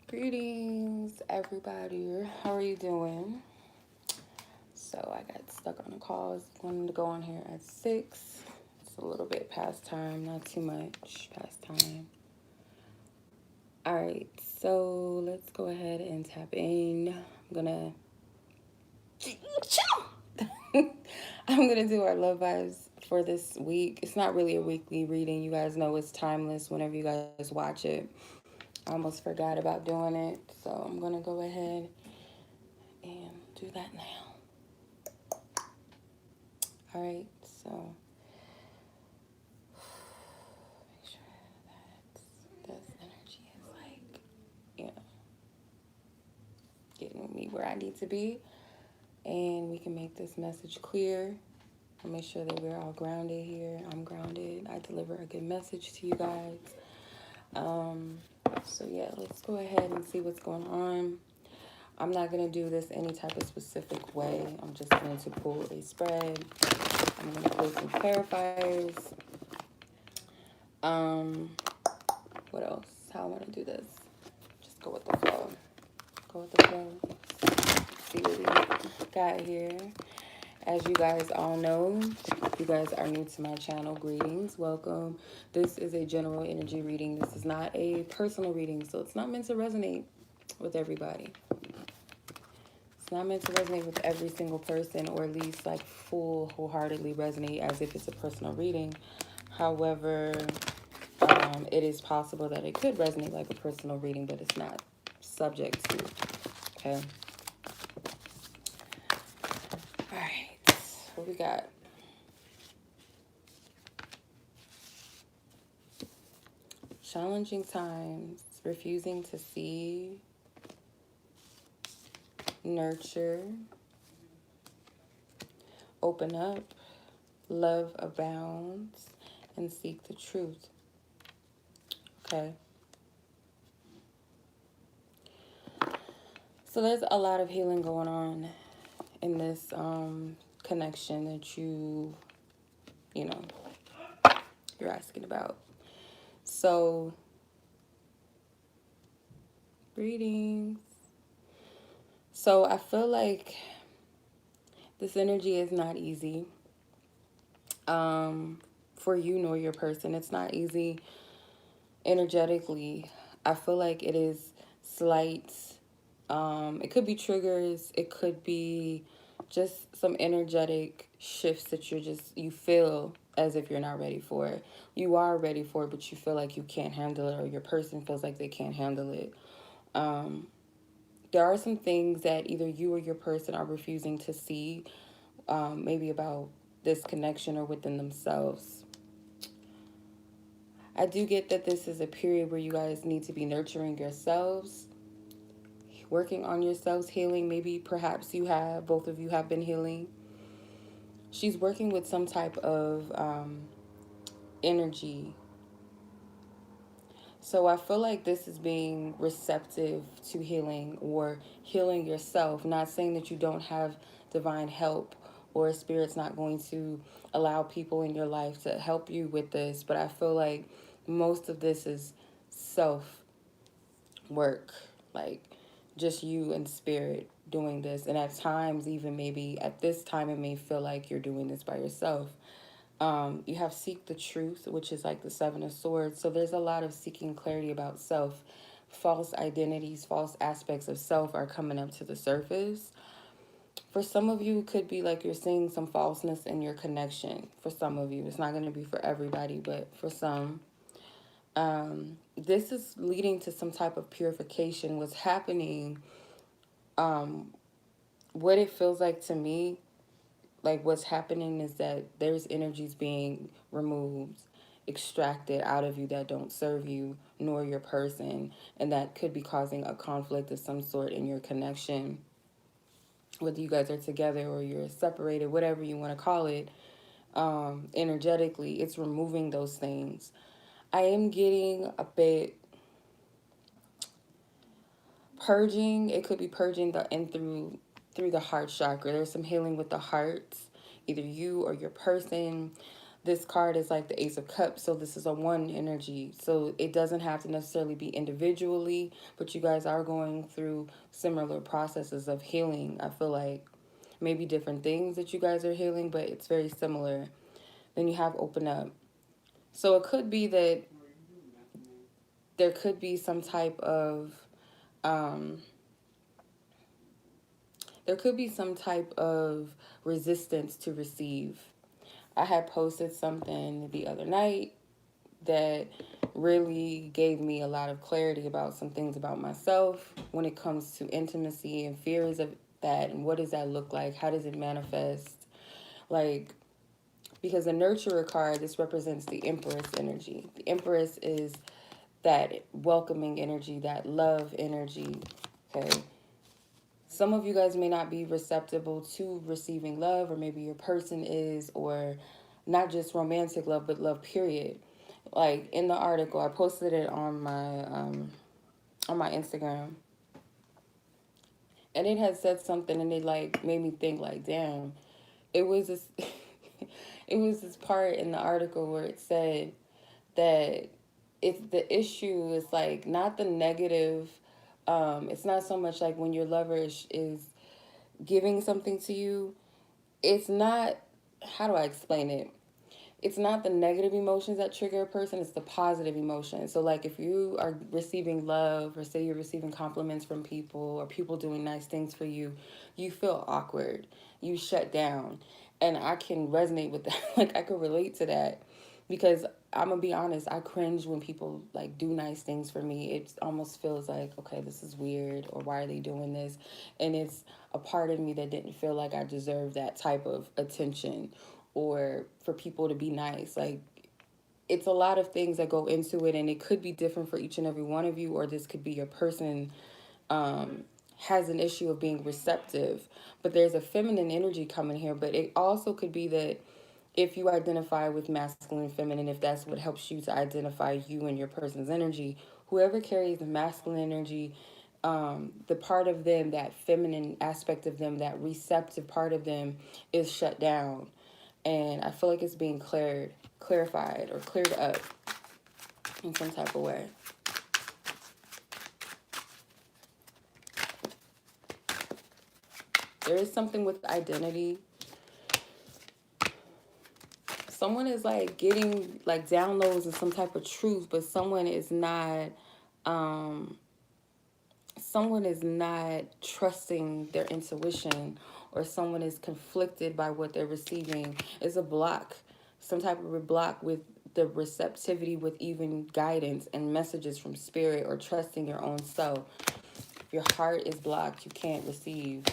Greetings, everybody. How are you doing? So I got stuck on a call. I was wanting to go on here at 6. It's a little bit past time, not too much past time. All right, so let's go ahead and tap in. I'm gonna do our love vibes for this week. It's not really a weekly reading. You guys know it's timeless whenever you guys watch it. I almost forgot about doing it, so I'm gonna go ahead and do that now. All right, so make sure that this energy is like, you know, getting me where I need to be, and we can make this message clear. I'll make sure that we're all grounded here. I'm grounded. I deliver a good message to you guys. So yeah, let's go ahead and see what's going on. I'm not going to do this any type of specific way. I'm just going to pull a spread. I'm going to pull some clarifiers. What else? How I want to do this? Just go with the flow. Go with the flow. See what we got here. As you guys all know, if you guys are new to my channel, greetings, welcome. This is a general energy reading. This is not a personal reading, so it's not meant to resonate with everybody. It's not meant to resonate with every single person, or at least like wholeheartedly resonate as if it's a personal reading. However, it is possible that it could resonate like a personal reading, but it's not subject to. Okay. All right. What we got? Challenging times, refusing to see, nurture, open up, love abounds, and seek the truth. Okay. So there's a lot of healing going on in this connection that you're asking about. So, greetings. So I feel like this energy is not easy for you nor your person. It's not easy energetically. I feel like it is slight. It could be triggers. It could be just some energetic shifts that you feel as if you're not ready for it. You are ready for it, but you feel like you can't handle it, or your person feels like they can't handle it. There are some things that either you or your person are refusing to see, maybe about this connection or within themselves. I do get that this is a period where you guys need to be nurturing yourselves, working on yourselves, healing. Maybe perhaps both of you have been healing. She's working with some type of energy. So I feel like this is being receptive to healing or healing yourself. Not saying that you don't have divine help or Spirit's not going to allow people in your life to help you with this, but I feel like most of this is self work, like just you and Spirit doing this. And at times, even maybe at this time, it may feel like you're doing this by yourself. You have seek the truth, which is like the 7 of Swords. So there's a lot of seeking clarity about self. False identities, false aspects of self are coming up to the surface. For some of you, it could be like you're seeing some falseness in your connection. For some of you, it's not going to be for everybody, but for some. This is leading to some type of purification. What's happening, what it feels like to me, like what's happening is that there's energies being removed, extracted out of you that don't serve you nor your person, and that could be causing a conflict of some sort in your connection, whether you guys are together or you're separated, whatever you want to call it. Energetically, it's removing those things. I am getting a bit purging. It could be purging through the heart chakra. There's some healing with the heart, either you or your person. this card is like the Ace of Cups, so this is a one energy. So it doesn't have to necessarily be individually, but you guys are going through similar processes of healing. I feel like maybe different things that you guys are healing, but it's very similar. Then you have open up. So it could be that there could be some type of um, there could be some type of resistance to receive. I had posted something the other night that really gave me a lot of clarity about some things about myself when it comes to intimacy and fears of that, and what does that look like? How does it manifest? Like, because the nurturer card, this represents the Empress energy. The Empress is that welcoming energy, that love energy, okay? Some of you guys may not be receptible to receiving love, or maybe your person is, or not just romantic love, but love, period. Like in the article, I posted it on my Instagram, and it had said something, and it like made me think like, damn, it was this, it was this part in the article where it said that it's the issue is like not the negative. It's not so much like when your lover is giving something to you. It's not, how do I explain it? It's not the negative emotions that trigger a person, it's the positive emotions. So like if you are receiving love, or say you're receiving compliments from people, or people doing nice things for you, you feel awkward, you shut down. And I can resonate with that. Like I could relate to that, because I'm gonna be honest, I cringe when people like do nice things for me. It almost feels like, okay, this is weird, or why are they doing this? And it's a part of me that didn't feel like I deserved that type of attention, or for people to be nice. Like, it's a lot of things that go into it, and it could be different for each and every one of you, or this could be your person has an issue of being receptive. But there's a feminine energy coming here, but it also could be that if you identify with masculine and feminine, if that's what helps you to identify you and your person's energy, whoever carries the masculine energy, the part of them, that feminine aspect of them, that receptive part of them is shut down. And I feel like it's being clarified, or cleared up in some type of way. There is something with identity. Someone is like getting like downloads and some type of truth, but someone is not trusting their intuition, or someone is conflicted by what they're receiving. Is a block, some type of a block with the receptivity, with even guidance and messages from spirit, or trusting your own self. If your heart is blocked, you can't receive.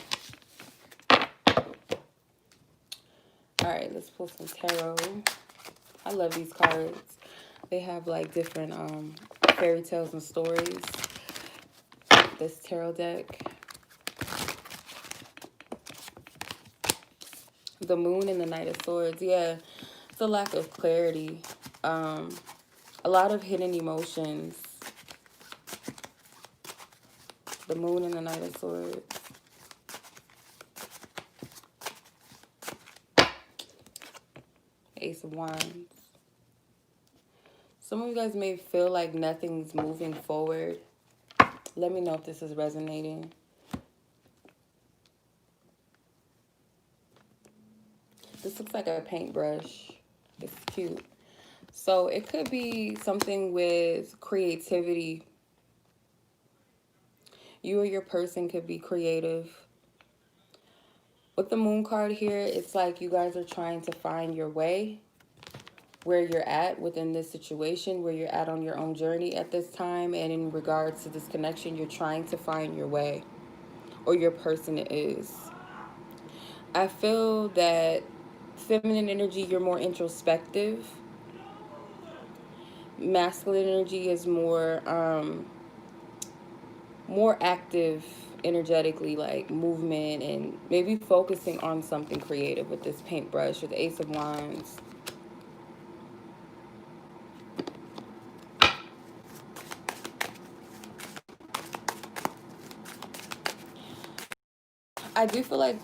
All right, let's pull some tarot. I love these cards. They have like different fairy tales and stories. This tarot deck. The Moon and the Knight of Swords. Yeah, it's a lack of clarity. A lot of hidden emotions. The Moon and the Knight of Swords. Ace of Wands. Some of you guys may feel like nothing's moving forward. Let me know if this is resonating. This looks like a paintbrush. It's cute. So it could be something with creativity. You or your person could be creative. With the Moon card here, it's like you guys are trying to find your way, where you're at within this situation, where you're at on your own journey at this time. And in regards to this connection, you're trying to find your way, or your person is. I feel that feminine energy, you're more introspective. Masculine energy is more active energetically, like movement, and maybe focusing on something creative with this paintbrush, or the Ace of Wands. I do feel like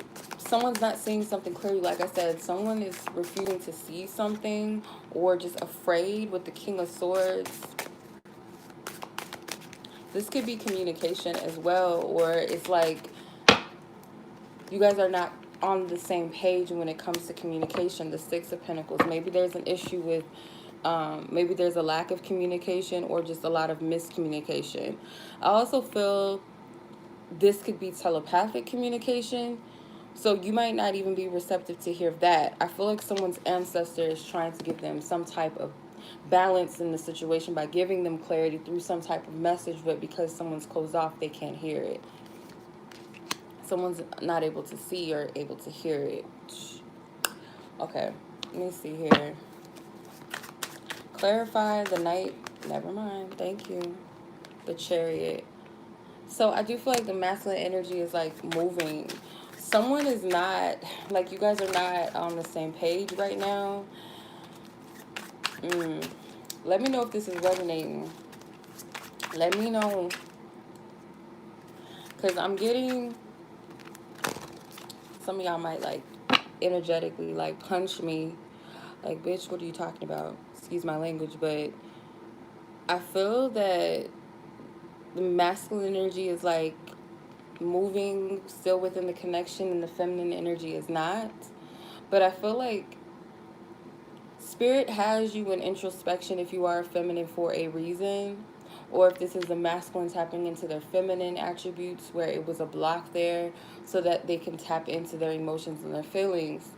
someone's not seeing something clearly. Like I said, someone is refusing to see something or just afraid with the King of Swords. This could be communication as well, or it's like you guys are not on the same page when it comes to communication. The Six of Pentacles. Maybe there's an issue with, maybe there's a lack of communication or just a lot of miscommunication. I also feel this could be telepathic communication. So you might not even be receptive to hear that. I feel like someone's ancestor is trying to give them some type of balance in the situation by giving them clarity through some type of message, but because someone's closed off, they can't hear it. Someone's not able to see or able to hear it. Okay, let me see here. Clarify the Knight. Never mind. Thank you. The Chariot. So I do feel like the masculine energy is like moving. Someone is not, like you guys are not on the same page right now. Let me know if this is resonating. Let me know. Because I'm getting, some of y'all might like energetically like punch me. Like, bitch, what are you talking about? Excuse my language, but I feel that the masculine energy is like moving still within the connection and the feminine energy is not. But I feel like Spirit has you in introspection if you are feminine for a reason, or if this is the masculine tapping into their feminine attributes where it was a block there so that they can tap into their emotions and their feelings.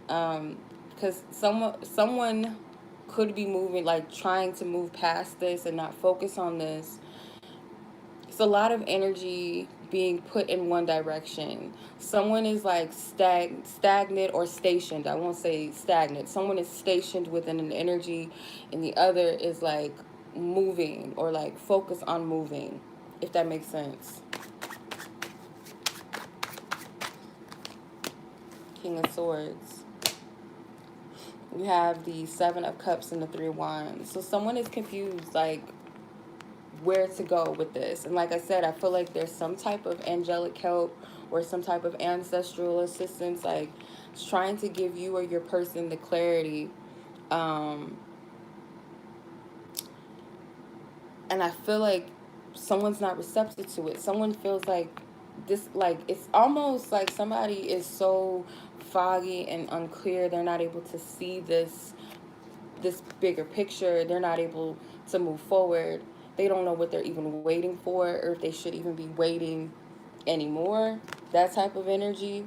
Because someone could be moving, like trying to move past this and not focus on this. It's a lot of energy being put in one direction. Someone is like stagnant or stationed. I won't say stagnant. Someone is stationed within an energy, and the other is like moving or like focus on moving, if that makes sense. King of Swords. We have the Seven of Cups and the Three of Wands. So someone is confused, like, where to go with this. And like I said, I feel like there's some type of angelic help or some type of ancestral assistance, like it's trying to give you or your person the clarity. And I feel like someone's not receptive to it. Someone feels like this, like it's almost like somebody is so foggy and unclear, they're not able to see this bigger picture. They're not able to move forward. They don't know what they're even waiting for, or if they should even be waiting anymore. That type of energy.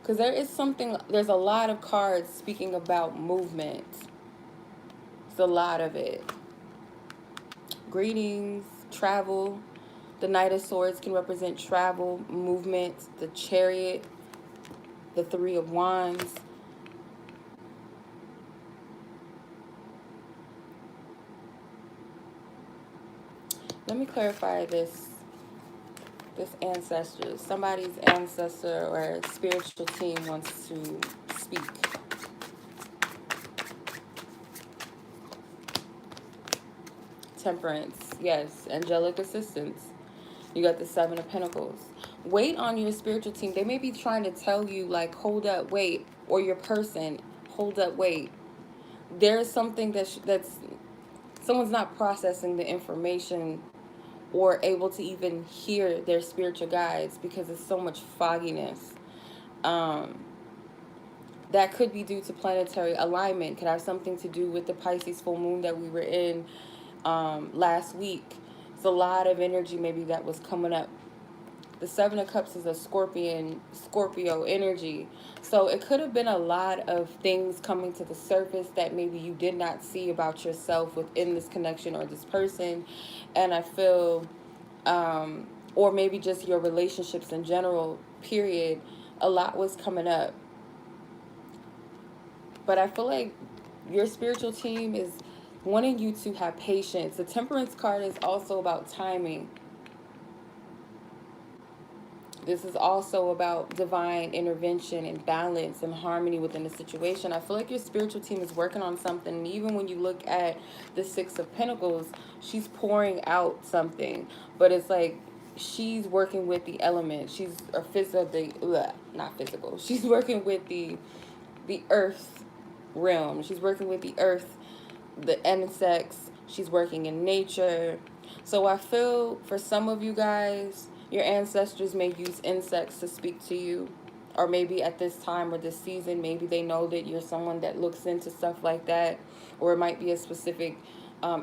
Because there's a lot of cards speaking about movement. It's a lot of it. Greetings, travel. The Knight of Swords can represent travel, movement. The Chariot, the Three of Wands. Let me clarify this ancestor. Somebody's ancestor or spiritual team wants to speak. Temperance. Yes. Angelic assistance. You got the Seven of Pentacles. Wait on your spiritual team. They may be trying to tell you, like, hold up, wait. Or your person, hold up, wait. There's something that's someone's not processing the information or able to even hear their spiritual guides because there's so much fogginess. That could be due to planetary alignment. Could have something to do with the Pisces full moon that we were in last week. It's a lot of energy maybe that was coming up. The Seven of Cups is a Scorpio energy. So it could have been a lot of things coming to the surface that maybe you did not see about yourself within this connection or this person. And I feel, or maybe just your relationships in general, period, a lot was coming up. But I feel like your spiritual team is wanting you to have patience. The Temperance card is also about timing. This is also about divine intervention and balance and harmony within the situation. I feel like your spiritual team is working on something. And even when you look at the Six of Pentacles, she's pouring out something. But it's like she's working with the element. She's a not physical. She's working with the earth realm. She's working with the earth, the insects. She's working in nature. So I feel for some of you guys, your ancestors may use insects to speak to you. Or maybe at this time or this season, maybe they know that you're someone that looks into stuff like that. Or it might be a specific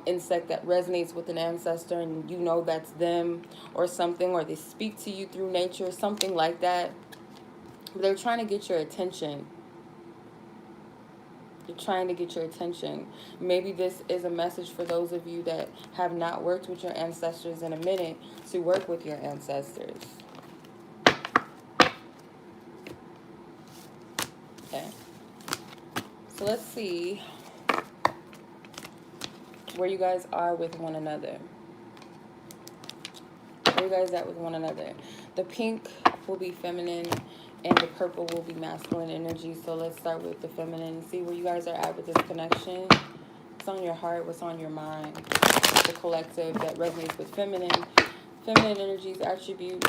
insect that resonates with an ancestor and you know that's them or something. Or they speak to you through nature, something like that. They're trying to get your attention. You're trying to get your attention. Maybe this is a message for those of you that have not worked with your ancestors in a minute to work with your ancestors. Okay. So let's see where you guys are with one another. Where you guys at with one another? The pink will be feminine and the purple will be masculine energy. So let's start with the feminine and see where you guys are at with this connection. What's on your heart? What's on your mind? The collective that resonates with feminine energies, attributes.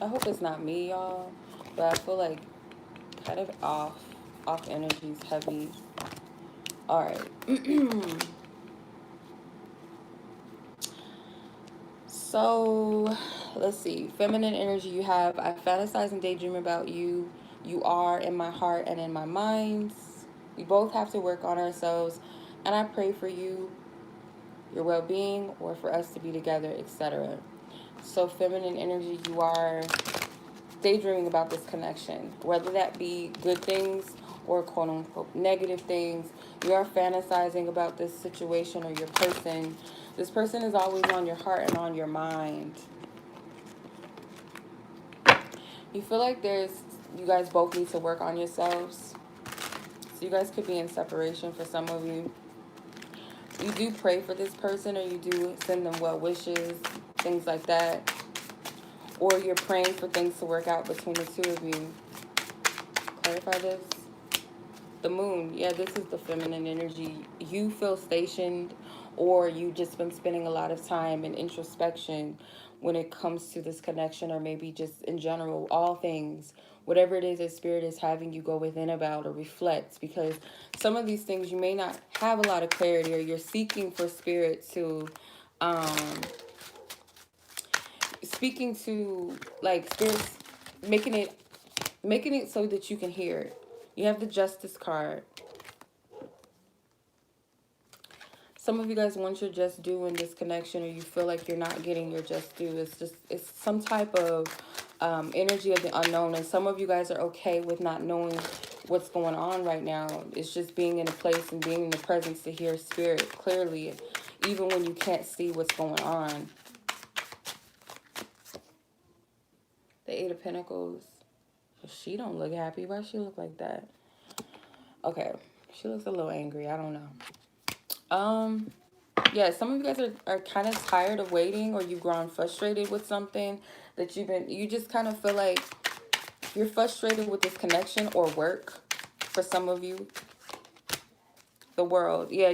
I hope it's not me, y'all, but I feel like kind of off energies, heavy. All right. So let's see. Feminine energy, you have, I fantasize and daydream about you. You are in my heart and in my mind. We both have to work on ourselves. And I pray for you, your well-being, or for us to be together, etc. So feminine energy, you are daydreaming about this connection. Whether that be good things or quote-unquote negative things. You are fantasizing about this situation or your person. This person is always on your heart and on your mind. You feel like you guys both need to work on yourselves. So you guys could be in separation for some of you. You do pray for this person or you do send them well wishes, things like that. Or you're praying for things to work out between the two of you. Clarify this. The moon, yeah, this is the feminine energy. You feel stationed or you just been spending a lot of time in introspection when it comes to this connection, or maybe just in general, all things, whatever it is that spirit is having you go within about or reflect, because some of these things you may not have a lot of clarity, or you're seeking for spirit to speaking to, like, spirits making it so that you can hear it. You have the Justice card. Some of you guys want your just due in this connection, or you feel like you're not getting your just due. It's some type of energy of the unknown. And some of you guys are okay with not knowing what's going on right now. It's just being in a place and being in the presence to hear spirit clearly, even when you can't see what's going on. The Eight of Pentacles. She don't look happy. Why she look like that? Okay. She looks a little angry. I don't know. Yeah, some of you guys are kind of tired of waiting, or you've grown frustrated with something that you just kind of feel like you're frustrated with this connection or work. For some of you, the World. Yeah,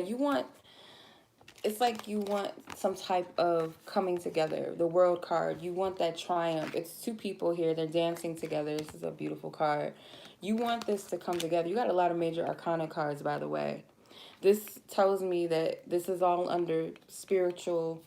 it's like you want some type of coming together. The World card, you want that triumph. It's two people here. They're dancing together. This is a beautiful card. You want this to come together. You got a lot of major arcana cards, by the way. This tells me that this is all under spiritual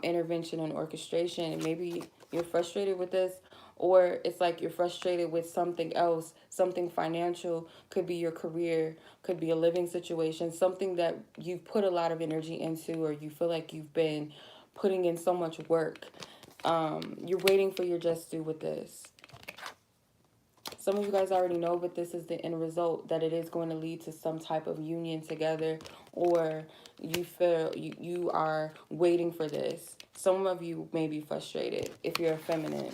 intervention and orchestration. And maybe you're frustrated with this, or it's like you're frustrated with something else, something financial, could be your career, could be a living situation, something that you've put a lot of energy into, or you feel like you've been putting in so much work. You're waiting for your just due with this. Some of you guys already know, but this is the end result, that it is going to lead to some type of union together, or you feel you are waiting for this. Some of you may be frustrated if you're a feminine.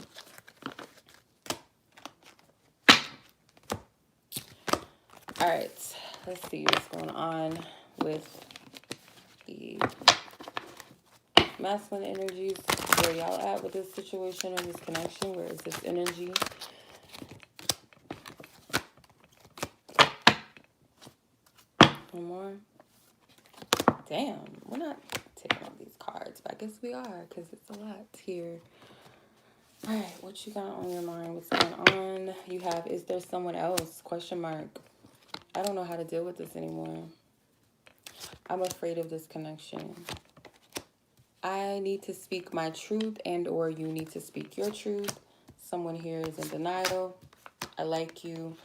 All right, let's see what's going on with the masculine energies. Where y'all at with this situation or this connection? Where is this energy? One more. Damn, we're not taking all these cards, but I guess we are because it's a lot here. All right, what you got on your mind? What's going on? You have, is there someone else? Question mark. I don't know how to deal with this anymore. I'm afraid of this connection. I need to speak my truth and or you need to speak your truth. Someone here is in denial. I like you.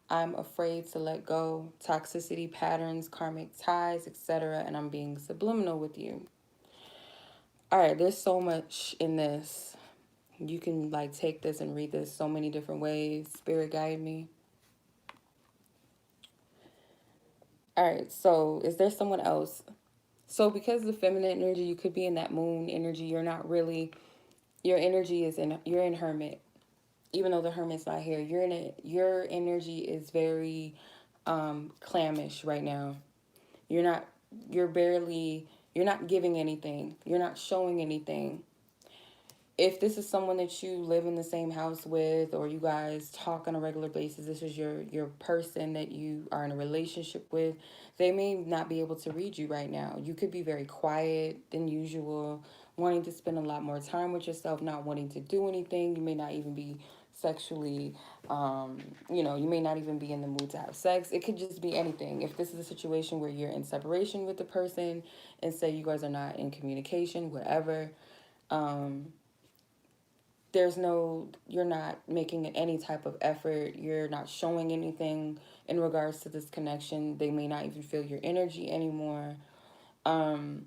I'm afraid to let go. Toxicity, patterns, karmic ties, etc. And I'm being subliminal with you. All right, there's so much in this. You can like take this and read this so many different ways. Spirit guide me. All right, so is there someone else? So because of the feminine energy, you could be in that moon energy. You're not really, your energy is in, you're in hermit. Even though the hermit's not here, you're in it. Your energy is very clammish right now. You're not, you're barely, you're not giving anything. You're not showing anything. If this is someone that you live in the same house with or you guys talk on a regular basis, this is your person that you are in a relationship with, they may not be able to read you right now. You could be very quiet than usual, wanting to spend a lot more time with yourself, not wanting to do anything. You may not even be sexually, you may not even be in the mood to have sex. It could just be anything. If this is a situation where you're in separation with the person and say you guys are not in communication, whatever, you're not making any type of effort. You're not showing anything in regards to this connection. They may not even feel your energy anymore. And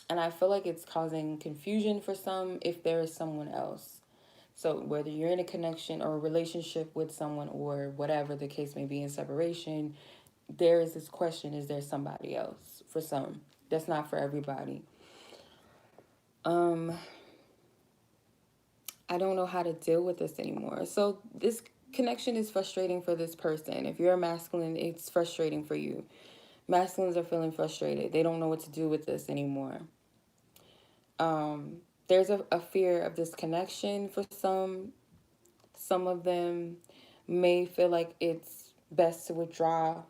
I feel like it's causing confusion for some if there is someone else. So whether you're in a connection or a relationship with someone or whatever the case may be in separation, there is this question, is there somebody else for some? That's not for everybody. I don't know how to deal with this anymore. So this connection is frustrating for this person. If you're a masculine, it's frustrating for you. Masculines are feeling frustrated. They don't know what to do with this anymore. There's a fear of this connection for some. Some of them may feel like it's best to withdraw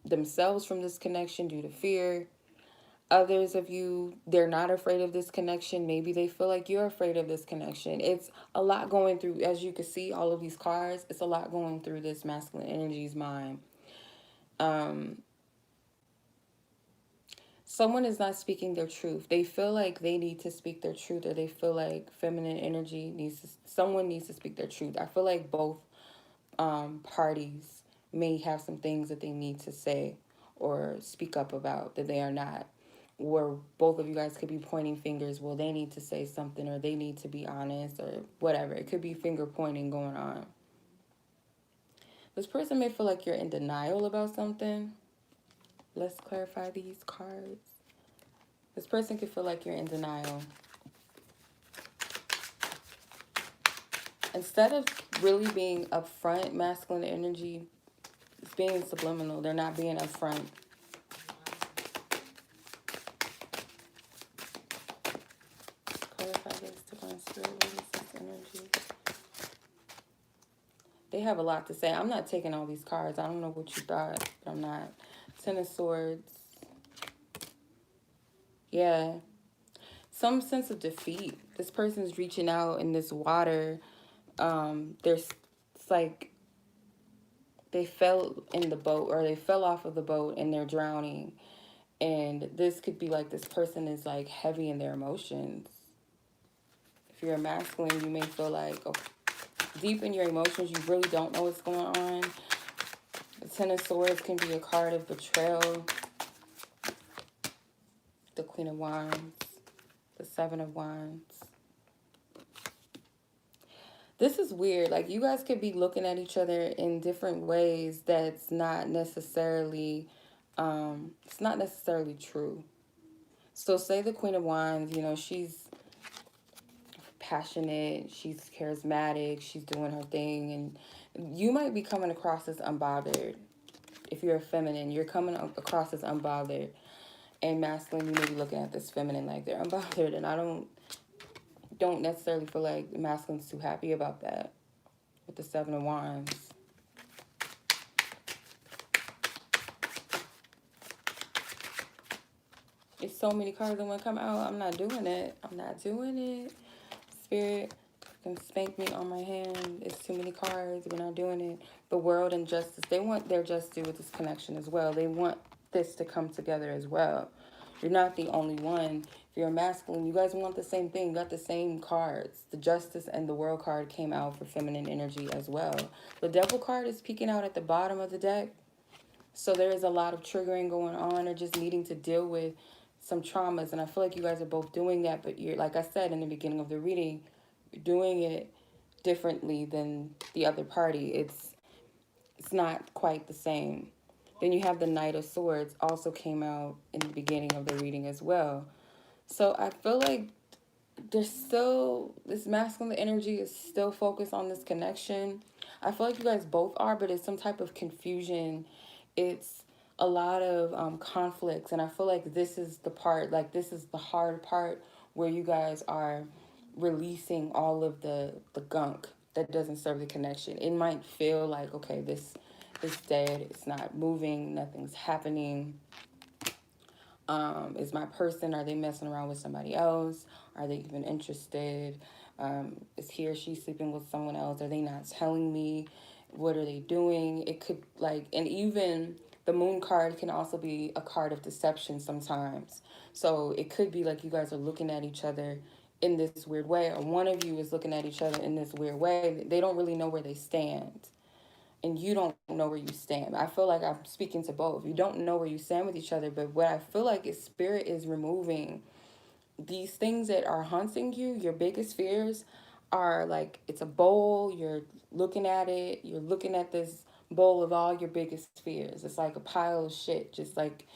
themselves from this connection due to fear. Others of you, they're not afraid of this connection. Maybe they feel like you're afraid of this connection. It's a lot going through, as you can see, all of these cards, it's a lot going through this masculine energy's mind. Someone is not speaking their truth. They feel like they need to speak their truth, or they feel like feminine energy someone needs to speak their truth. I feel like both parties may have some things that they need to say or speak up about that they are not. Or both of you guys could be pointing fingers. Well, they need to say something or they need to be honest or whatever. It could be finger pointing going on. This person may feel like you're in denial about something. Let's clarify these cards. This person could feel like you're in denial. Instead of really being upfront, masculine energy, it's being subliminal. They're not being upfront. Clarify this, divine spirit, this energy. They have a lot to say. I'm not taking all these cards. I don't know what you thought, but I'm not. Ten of Swords. Yeah. Some sense of defeat. This person's reaching out in this water. It's like they fell in the boat or they fell off of the boat and they're drowning. And this could be like this person is like heavy in their emotions. If you're a masculine, you may feel like deep in your emotions, you really don't know what's going on. The Ten of Swords can be a card of betrayal. The Queen of Wands. The Seven of Wands. This is weird. Like, you guys could be looking at each other in different ways that's not necessarily, it's not necessarily true. So say the Queen of Wands, she's passionate, she's charismatic, she's doing her thing, and you might be coming across as unbothered. If you're a feminine, you're coming across as unbothered. And masculine, you may be looking at this feminine like they're unbothered, and I don't necessarily feel like the masculine's too happy about that with the Seven of Wands. It's so many cards that want to come out. I'm not doing it. I'm not doing it. Spirit can spank me on my hand. It's too many cards. We're not doing it. The world and justice. They want their just due with this connection as well. They want this to come together as well. You're not the only one. If you're a masculine, you guys want the same thing. You got the same cards. The justice and the world card came out for feminine energy as well. The devil card is peeking out at the bottom of the deck. So there is a lot of triggering going on, or just needing to deal with some traumas. And I feel like you guys are both doing that, but you're, like I said in the beginning of the reading, you're doing it differently than the other party. It's not quite the same. Then you have the Knight of Swords, also came out in the beginning of the reading as well. So I feel like there's still, this masculine energy is still focused on this connection. I feel like you guys both are, but it's some type of confusion. It's a lot of conflicts, and I feel like this is the part, like this is the hard part where you guys are releasing all of the gunk that doesn't serve the connection. It might feel like, okay, this is dead, it's not moving, nothing's happening. Is my person, are they messing around with somebody else? Are they even interested? Is he or she sleeping with someone else? Are they not telling me? What are they doing? It could, like, and even the moon card can also be a card of deception sometimes. So it could be like you guys are looking at each other in this weird way, or one of you is looking at each other in this weird way. They don't really know where they stand, and you don't know where you stand. I feel like I'm speaking to both. You don't know where you stand with each other, but what I feel like is spirit is removing these things that are haunting you. Your biggest fears are like, it's a bowl, you're looking at it, you're looking at this bowl of all your biggest fears. It's like a pile of shit. Just like,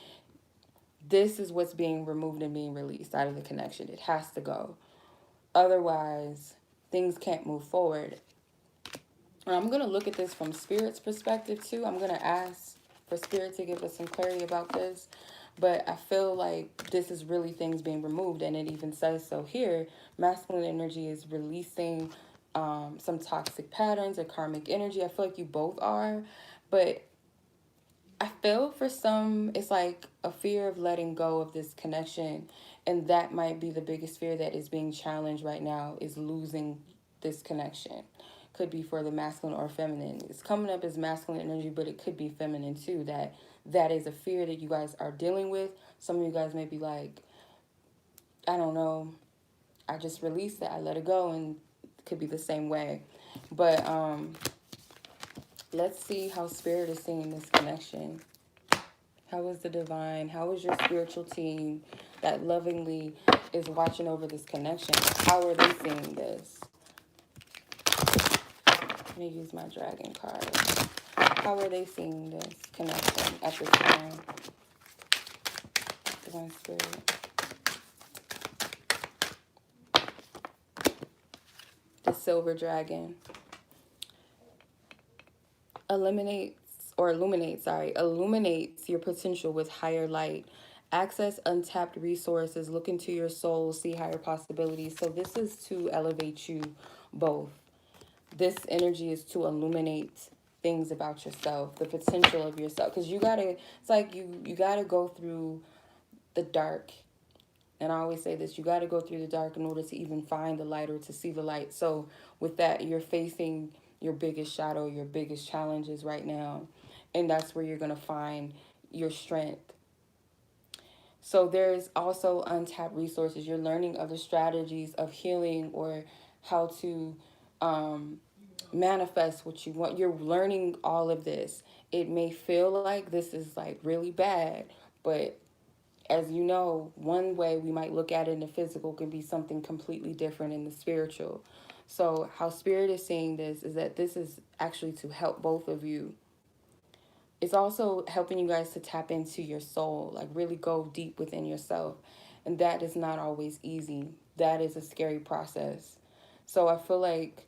this is what's being removed and being released out of the connection. It has to go. Otherwise, things can't move forward. And I'm going to look at this from Spirit's perspective too. I'm going to ask for Spirit to give us some clarity about this. But I feel like this is really things being removed. And it even says so here. Masculine energy is releasing some toxic patterns or karmic energy. I feel like you both are. But I feel for some, it's like a fear of letting go of this connection. And that might be the biggest fear that is being challenged right now, is losing this connection. Could be for the masculine or feminine. It's coming up as masculine energy, but it could be feminine too. That is a fear that you guys are dealing with. Some of you guys may be like, I don't know, I just released it, I let it go, and it could be the same way. But let's see how Spirit is seeing this connection. How is the divine? How is your spiritual team that lovingly is watching over this connection? How are they seeing this? I'm going to use my dragon card. How are they seeing this connection at this time? Divine Spirit. The silver dragon. Illuminates your potential with higher light. Access untapped resources. Look into your soul. See higher possibilities. So this is to elevate you both. This energy is to illuminate things about yourself, the potential of yourself. Because you gotta, it's like you gotta go through the dark. And I always say this, you gotta go through the dark in order to even find the light or to see the light. So with that, you're facing your biggest shadow, your biggest challenges right now. And that's where you're gonna find your strength. So there's also untapped resources. You're learning other strategies of healing, or how to manifest what you want. You're learning all of this. It may feel like this is like really bad, but as you know, one way we might look at it in the physical can be something completely different in the spiritual. So how Spirit is seeing this is that this is actually to help both of you. It's also helping you guys to tap into your soul, like really go deep within yourself. And that is not always easy. That is a scary process. So I feel like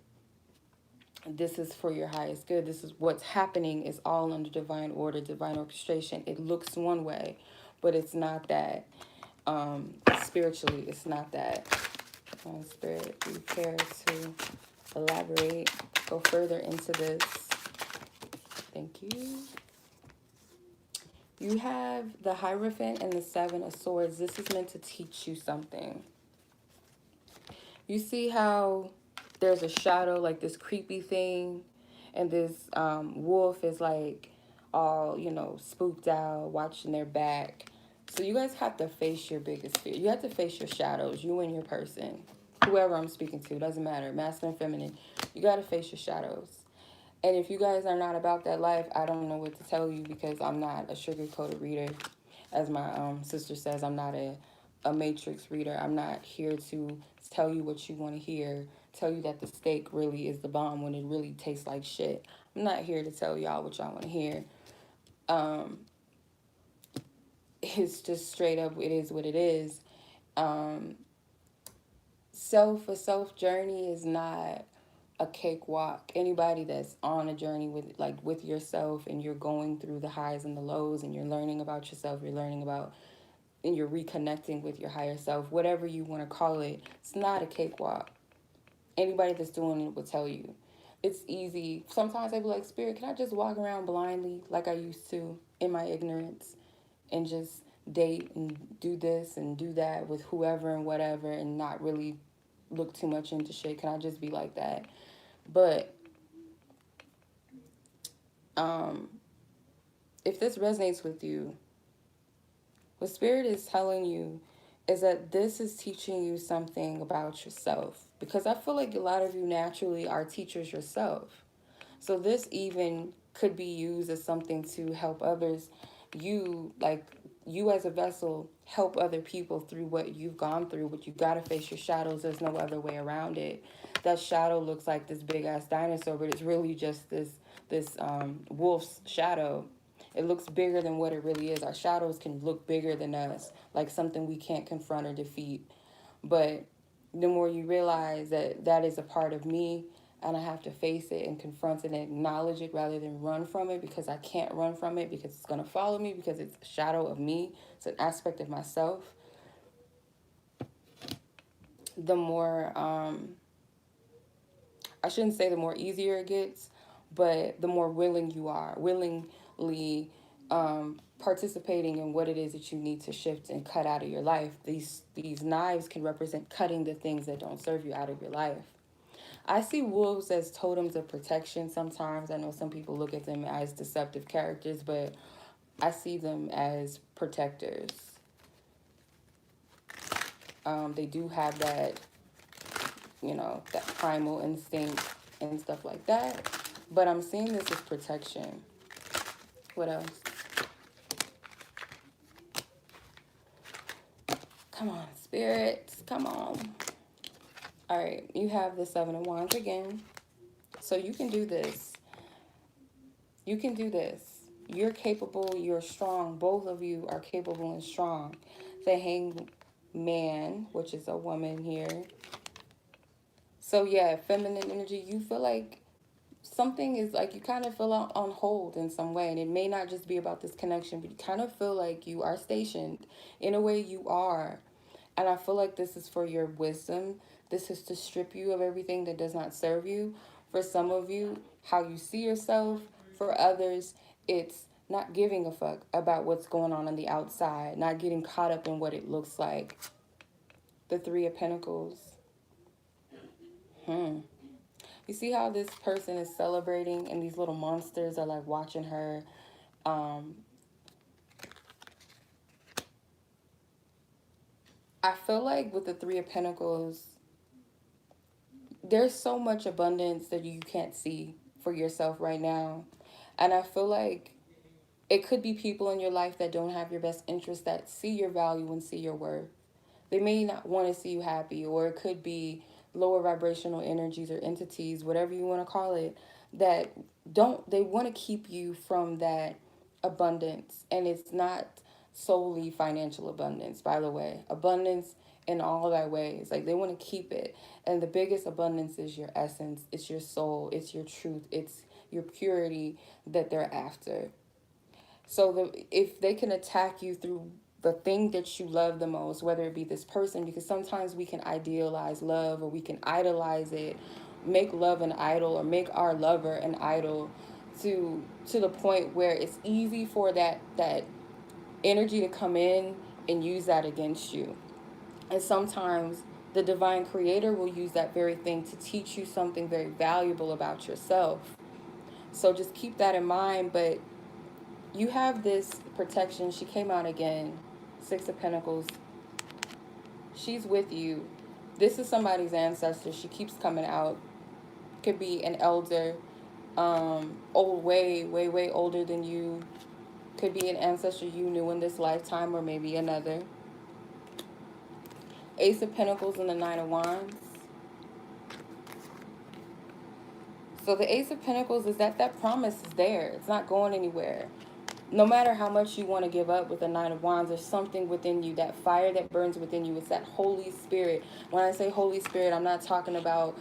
this is for your highest good. This is what's happening, is all under divine order, divine orchestration. It looks one way, but it's not that. Spiritually, it's not that. Spirit, do you care to elaborate, go further into this? Thank you. You have the Hierophant and the Seven of Swords. This is meant to teach you something. You see how there's a shadow, like this creepy thing, and this wolf is like all, spooked out, watching their back. So you guys have to face your biggest fear. You have to face your shadows, you and your person. Whoever I'm speaking to, doesn't matter, masculine, feminine. You got to face your shadows. And if you guys are not about that life, I don't know what to tell you, because I'm not a sugar-coated reader. As my sister says, I'm not a matrix reader. I'm not here to tell you what you want to hear, tell you that the steak really is the bomb when it really tastes like shit. I'm not here to tell y'all what y'all want to hear. It's just straight up, it is what it is. A self journey is not a cakewalk. Anybody that's on a journey with yourself, and you're going through the highs and the lows, and you're learning about yourself, and you're reconnecting with your higher self, whatever you want to call it, it's not a cakewalk. Anybody that's doing it will tell you. It's easy. Sometimes I be like, Spirit, can I just walk around blindly like I used to in my ignorance, and just date and do this and do that with whoever and whatever, and not really look too much into shit? Can I just be like that? But if this resonates with you, what Spirit is telling you is that this is teaching you something about yourself. Because I feel like a lot of you naturally are teachers yourself. So this even could be used as something to help others. You as a vessel, help other people through what you've gone through, but you gotta face your shadows. There's no other way around it. That shadow looks like this big ass dinosaur, but it's really just this wolf's shadow. It looks bigger than what it really is. Our shadows can look bigger than us, like something we can't confront or defeat. But the more you realize that that is a part of me, and I have to face it and confront it and acknowledge it rather than run from it, because I can't run from it, because it's going to follow me, because it's a shadow of me. It's an aspect of myself. The more, I shouldn't say the more easier it gets, but the more willing you are, willingly participating in what it is that you need to shift and cut out of your life. These knives can represent cutting the things that don't serve you out of your life. I see wolves as totems of protection sometimes. I know some people look at them as deceptive characters, but I see them as protectors. They do have that, that primal instinct and stuff like that. But I'm seeing this as protection. What else? Come on, spirits. Come on. All right, you have the Seven of Wands again. So you can do this. You can do this. You're capable. You're strong. Both of you are capable and strong. The Hangman, which is a woman here. So yeah, feminine energy. You feel like something is like, you kind of feel on hold in some way, and it may not just be about this connection, but you kind of feel like you are stationed. In a way, you are. And I feel like this is for your wisdom. This is to strip you of everything that does not serve you. For some of you, how you see yourself. For others, it's not giving a fuck about what's going on the outside, not getting caught up in what it looks like. The Three of Pentacles. You see how this person is celebrating, and these little monsters are like watching her. I feel like with the Three of Pentacles, there's so much abundance that you can't see for yourself right now. And I feel like it could be people in your life that don't have your best interest, that see your value and see your worth. They may not want to see you happy, or it could be lower vibrational energies or entities, whatever you want to call it, that they want to keep you from that abundance. And it's not solely financial abundance, by the way. Abundance in all thy ways. Like, they want to keep it. And the biggest abundance is your essence. It's your soul. It's your truth. It's your purity that they're after. So if they can attack you through the thing that you love the most, whether it be this person, because sometimes we can idealize love, or we can idolize it, make love an idol, or make our lover an idol, to the point where it's easy for that energy to come in and use that against you. And sometimes the divine creator will use that very thing to teach you something very valuable about yourself. So just keep that in mind. But you have this protection. She came out again. Six of Pentacles. She's with you. This is somebody's ancestor. She keeps coming out. Could be an elder, old, way older than you. Could be an ancestor you knew in this lifetime, or maybe another. Ace of Pentacles and the Nine of Wands. So the Ace of Pentacles is that promise is there. It's not going anywhere. No matter how much you want to give up with the Nine of Wands, there's something within you, that fire that burns within you. It's that Holy Spirit. When I say Holy Spirit, I'm not talking about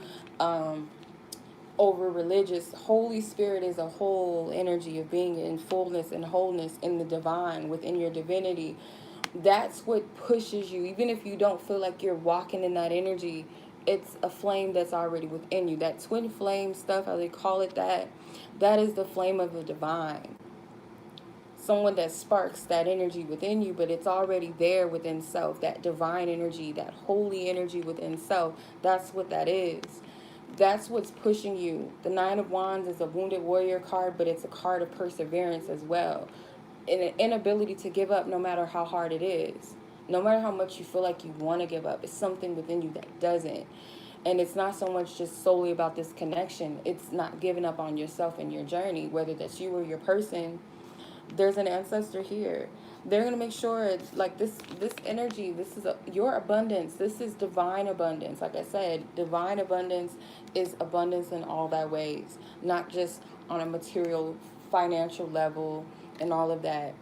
over religious. Holy Spirit is a whole energy of being in fullness and wholeness in the divine, within your divinity. That's what pushes you. Even if you don't feel like you're walking in that energy, it's a flame that's already within you. That twin flame stuff, how they call it, that is the flame of the divine. Someone that sparks that energy within you, but it's already there within self. That divine energy, that holy energy within self, that's what that is. That's what's pushing you. The Nine of Wands is a wounded warrior card, but it's a card of perseverance as well. And an inability to give up no matter how hard it is. No matter how much you feel like you want to give up, it's something within you that doesn't. And it's not so much just solely about this connection. It's not giving up on yourself and your journey, whether that's you or your person. There's an ancestor here. They're going to make sure, like, this energy, this is your abundance. This is divine abundance. Like I said, divine abundance is abundance in all thy ways, not just on a material, financial level and all of that.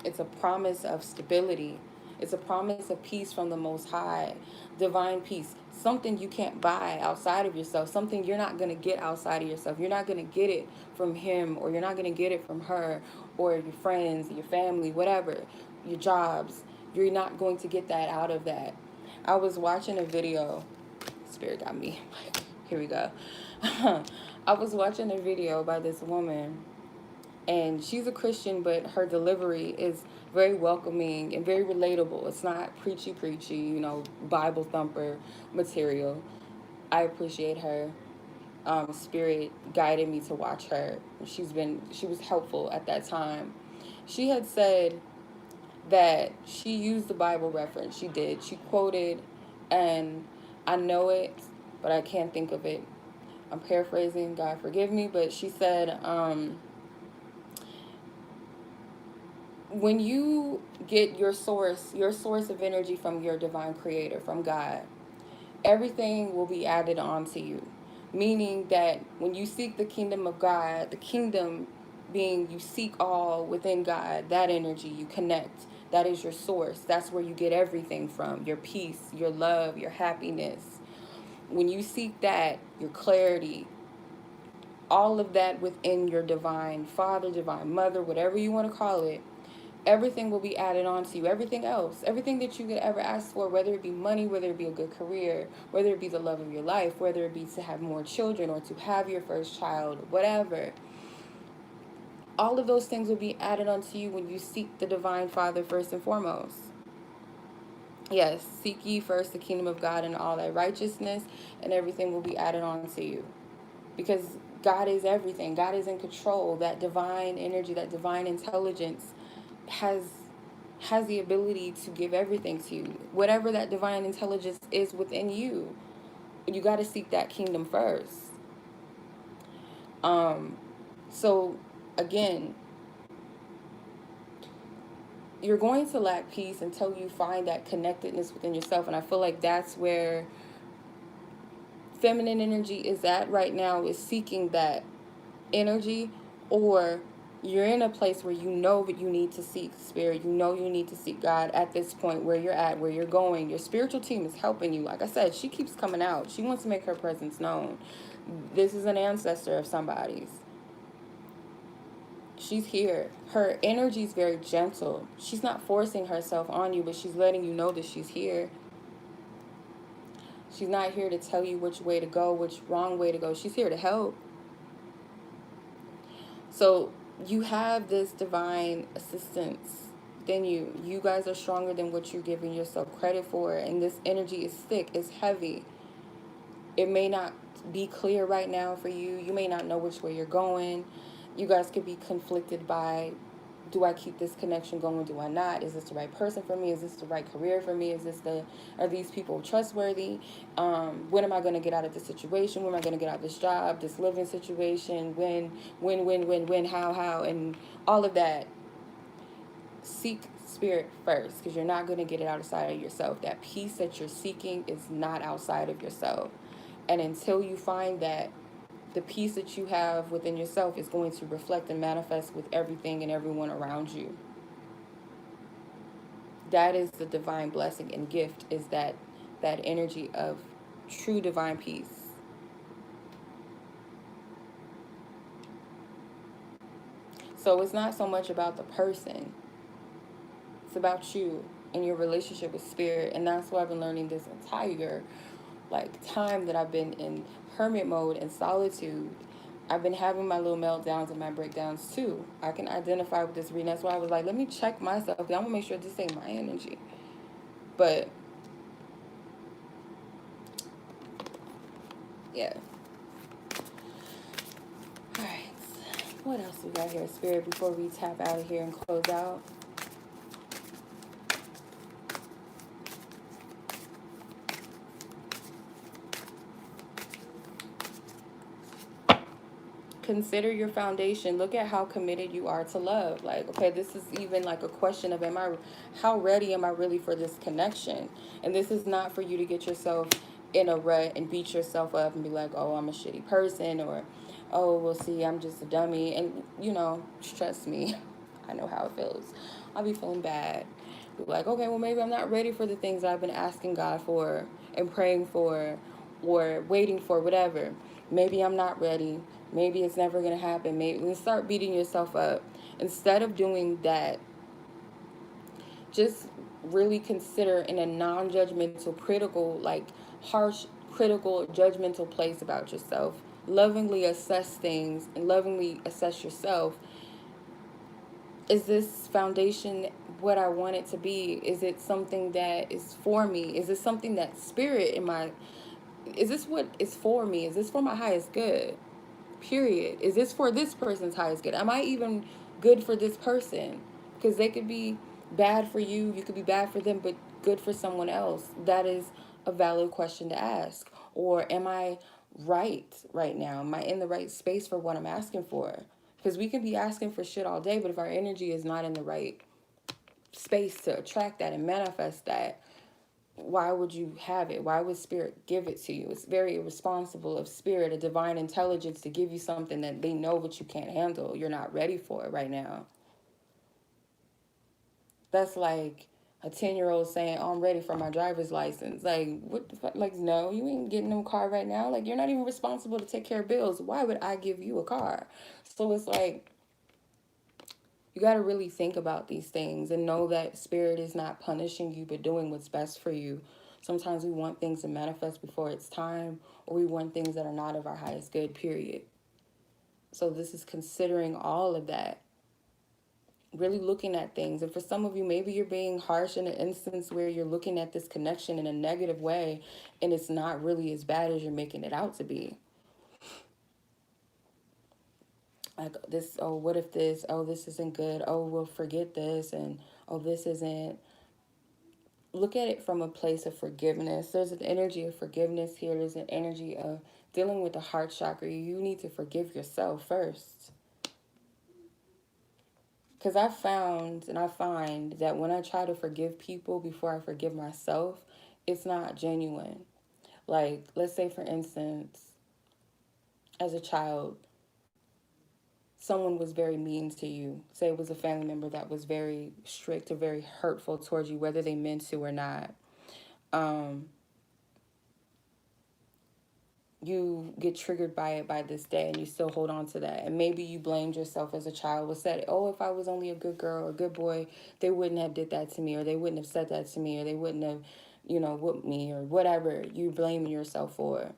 It's a promise of stability. It's a promise of peace from the Most High. Divine peace. Something you can't buy outside of yourself. Something you're not going to get outside of yourself. You're not going to get it from him, or you're not going to get it from her, or your friends, your family, whatever, your jobs. You're not going to get that out of that. I was watching a video. Spirit got me. Here we go. I was watching a video by this woman, and she's a Christian, but her delivery is very welcoming and very relatable. It's not preachy, Bible thumper material. I appreciate her. Spirit guided me to watch her. She was helpful at that time. She had said that she used the Bible reference. She did. She quoted, and I know it, but I can't think of it. I'm paraphrasing, God forgive me, but she said, when you get your source of energy from your divine creator, from God, everything will be added on to you. Meaning that when you seek the kingdom of God, the kingdom being you seek all within God, that energy, you connect. That is your source. That's where you get everything from. Your peace, your love, your happiness. When you seek that, your clarity, all of that within your divine father, divine mother, whatever you want to call it, everything will be added on to you. Everything else, everything that you could ever ask for, whether it be money, whether it be a good career, whether it be the love of your life, whether it be to have more children or to have your first child, whatever. All of those things will be added onto you when you seek the divine Father first and foremost. Yes, seek ye first the kingdom of God and all that righteousness, and everything will be added on to you. Because God is everything. God is in control. That divine energy, that divine intelligence has the ability to give everything to you. Whatever that divine intelligence is within you, you got to seek that kingdom first. So again, you're going to lack peace until you find that connectedness within yourself. And I feel like that's where feminine energy is at right now, is seeking that energy. Or you're in a place where you know that you need to seek spirit, you know you need to seek God at this point where you're at, where you're going. Your spiritual team is helping you. Like I said, she keeps coming out. She wants to make her presence known. This is an ancestor of somebody's. She's here. Her energy is very gentle. She's not forcing herself on you, but she's letting you know that she's here. She's not here to tell you which way to go, which wrong way to go. She's here to help. So you have this divine assistance than you. You guys are stronger than what you're giving yourself credit for. And this energy is thick, it's heavy. It may not be clear right now for you. You may not know which way you're going. You guys could be conflicted by, do I keep this connection going? Do I not? Is this the right person for me? Is this the right career for me? Are these people trustworthy? When am I going to get out of this situation? When am I going to get out of this job, this living situation? When, how, and all of that. Seek spirit first, because you're not going to get it outside of yourself. That peace that you're seeking is not outside of yourself. And until you find that, the peace that you have within yourself is going to reflect and manifest with everything and everyone around you. That is the divine blessing and gift, is that energy of true divine peace. So it's not so much about the person. It's about you and your relationship with spirit. And that's what I've been learning this entire time that I've been in hermit mode and solitude. I've been having my little meltdowns and my breakdowns too. I can identify with this reading. That's why I was like, let me check myself. I want to make sure this ain't my energy. But yeah. All right. What else we got here, Spirit, before we tap out of here and close out? Consider your foundation. Look at how committed you are to love. Like, okay, this is even like a question of, how ready am I really for this connection? And this is not for you to get yourself in a rut and beat yourself up and be like, oh, I'm a shitty person, or, oh, well, see, I'm just a dummy. And, trust me, I know how it feels. I'll be feeling bad. Be like, okay, well, maybe I'm not ready for the things I've been asking God for and praying for or waiting for, whatever. Maybe I'm not ready. Maybe it's never going to happen. Maybe you start beating yourself up. Instead of doing that, just really consider in a non-judgmental, critical, harsh, critical, judgmental place about yourself. Lovingly assess things and lovingly assess yourself. Is this foundation what I want it to be? Is it something that is for me? Is this something that spirit is this what is for me? Is this for my highest good? Period. Is this for this person's highest good? Am I even good for this person? Because they could be bad for you, you could be bad for them, but good for someone else. That is a valid question to ask. Or am I right now? Am I in the right space for what I'm asking for? Because we can be asking for shit all day, but if our energy is not in the right space to attract that and manifest that, why would you have it? Why would spirit give it to you? It's very irresponsible of spirit, a divine intelligence, to give you something that they know that you can't handle. You're not ready for it right now. That's like a 10-year-old saying, oh, I'm ready for my driver's license. Like, what the fuck? Like, no, you ain't getting no car right now. Like, you're not even responsible to take care of bills. Why would I give you a car? So it's like, you got to really think about these things and know that spirit is not punishing you, but doing what's best for you. Sometimes we want things to manifest before it's time, or we want things that are not of our highest good, period. So this is considering all of that, really looking at things. And for some of you, maybe you're being harsh in an instance where you're looking at this connection in a negative way, and it's not really as bad as you're making it out to be. Like this, oh, what if this, oh, this isn't good, oh, we'll forget this, and oh, this isn't. Look at it from a place of forgiveness. There's an energy of forgiveness here. There's an energy of dealing with the heart chakra. You need to forgive yourself first. Because I found and I find that when I try to forgive people before I forgive myself, it's not genuine. Like, let's say, for instance, as a child, someone was very mean to you. Say it was a family member that was very strict or very hurtful towards you, whether they meant to or not. You get triggered by it by this day, and you still hold on to that. And maybe you blamed yourself as a child, was said, oh, if I was only a good girl or a good boy, they wouldn't have did that to me, or they wouldn't have said that to me, or they wouldn't have, whooped me, or whatever you blame yourself for.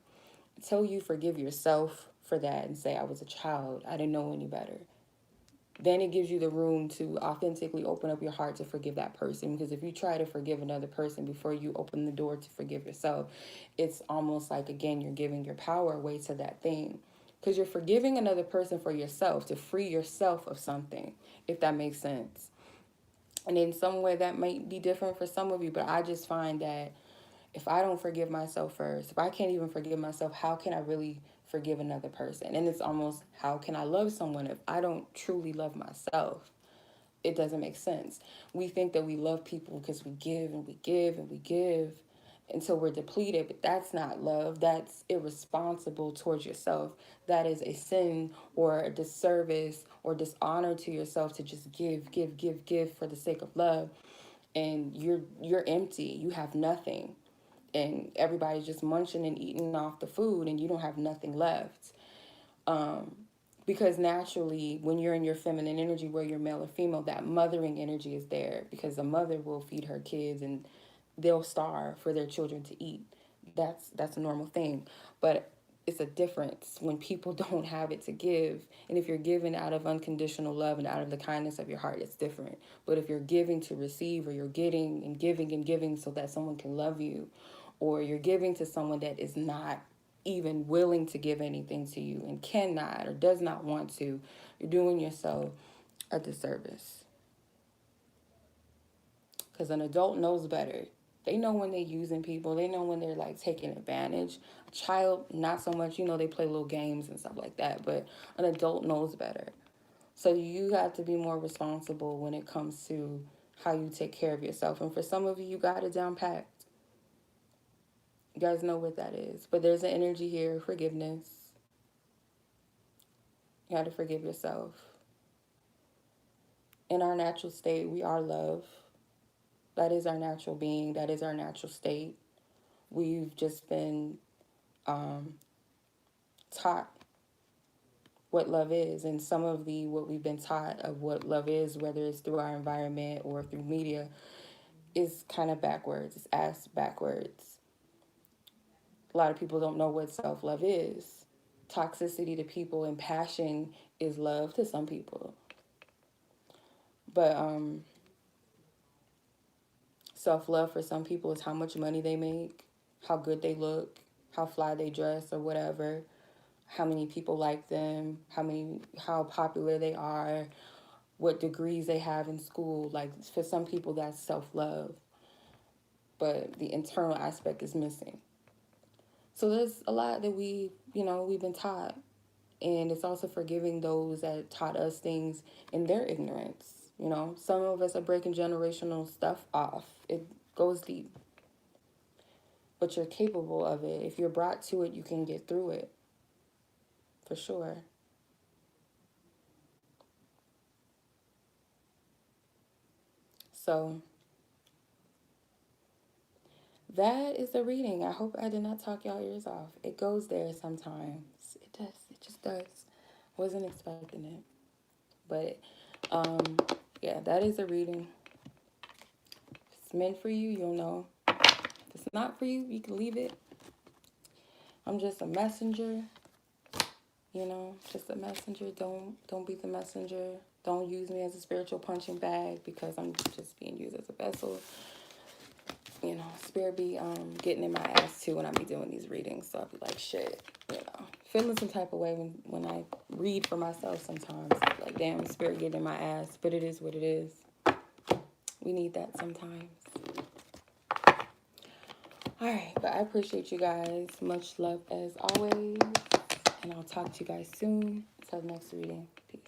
Until you forgive yourself for that and say, I was a child, I didn't know any better. then it gives you the room to authentically open up your heart to forgive that person. Because if you try to forgive another person before you open the door to forgive yourself, it's almost like, again, you're giving your power away to that thing. Because you're forgiving another person for yourself, to free yourself of something, if that makes sense. And in some way that might be different for some of you, but I just find that if I don't forgive myself first, if I can't even forgive myself, how can I really forgive another person? And it's almost, how can I love someone if I don't truly love myself? It doesn't make sense. We think that we love people because we give and we give and we give until we're depleted, but that's not love. That's irresponsible towards yourself. That is a sin or a disservice or dishonor to yourself to just give for the sake of love. And you're empty. You have nothing. And everybody's just munching and eating off the food, and you don't have nothing left. Because naturally, when you're in your feminine energy, where you're male or female, that mothering energy is there, because a mother will feed her kids and they'll starve for their children to eat. That's a normal thing. But it's a difference when people don't have it to give. And if you're giving out of unconditional love and out of the kindness of your heart, it's different. But if you're giving to receive, or you're getting and giving so that someone can love you, or you're giving to someone that is not even willing to give anything to you and cannot or does not want to, you're doing yourself a disservice. Because an adult knows better. They know when they're using people. They know when they're like taking advantage. A child, not so much. They play little games and stuff like that. But an adult knows better. So you have to be more responsible when it comes to how you take care of yourself. And for some of you, you got it down packed. You guys know what that is. But there's an energy here, forgiveness. You got to forgive yourself. In our natural state, we are love. That is our natural being. That is our natural state. We've just been taught what love is. And some of what we've been taught of what love is, whether it's through our environment or through media, is kind of backwards. It's ass backwards. A lot of people don't know what self-love is. Toxicity to people and passion is love to some people. But self-love for some people is how much money they make, how good they look, how fly they dress or whatever, how many people like them, how popular they are, what degrees they have in school. Like, for some people, that's self-love. But the internal aspect is missing. So there's a lot that we've been taught. And it's also forgiving those that taught us things in their ignorance. Some of us are breaking generational stuff off. It goes deep. But you're capable of it. If you're brought to it, you can get through it. For sure. So that is the reading. I hope I did not talk y'all ears off. It goes there sometimes. It does. It just does. Wasn't expecting it. But yeah, that is a reading. If it's meant for you, you'll know. If it's not for you, you can leave it. I'm just a messenger. Just a messenger. Don't be the messenger. Don't use me as a spiritual punching bag, because I'm just being used as a vessel. Spirit be getting in my ass too when I be doing these readings. So I'll be like, shit, feeling some type of way when I read for myself sometimes. Like, damn, spirit getting in my ass. But it is what it is. We need that sometimes. All right, but I appreciate you guys. Much love as always. And I'll talk to you guys soon. Until the next reading. Peace.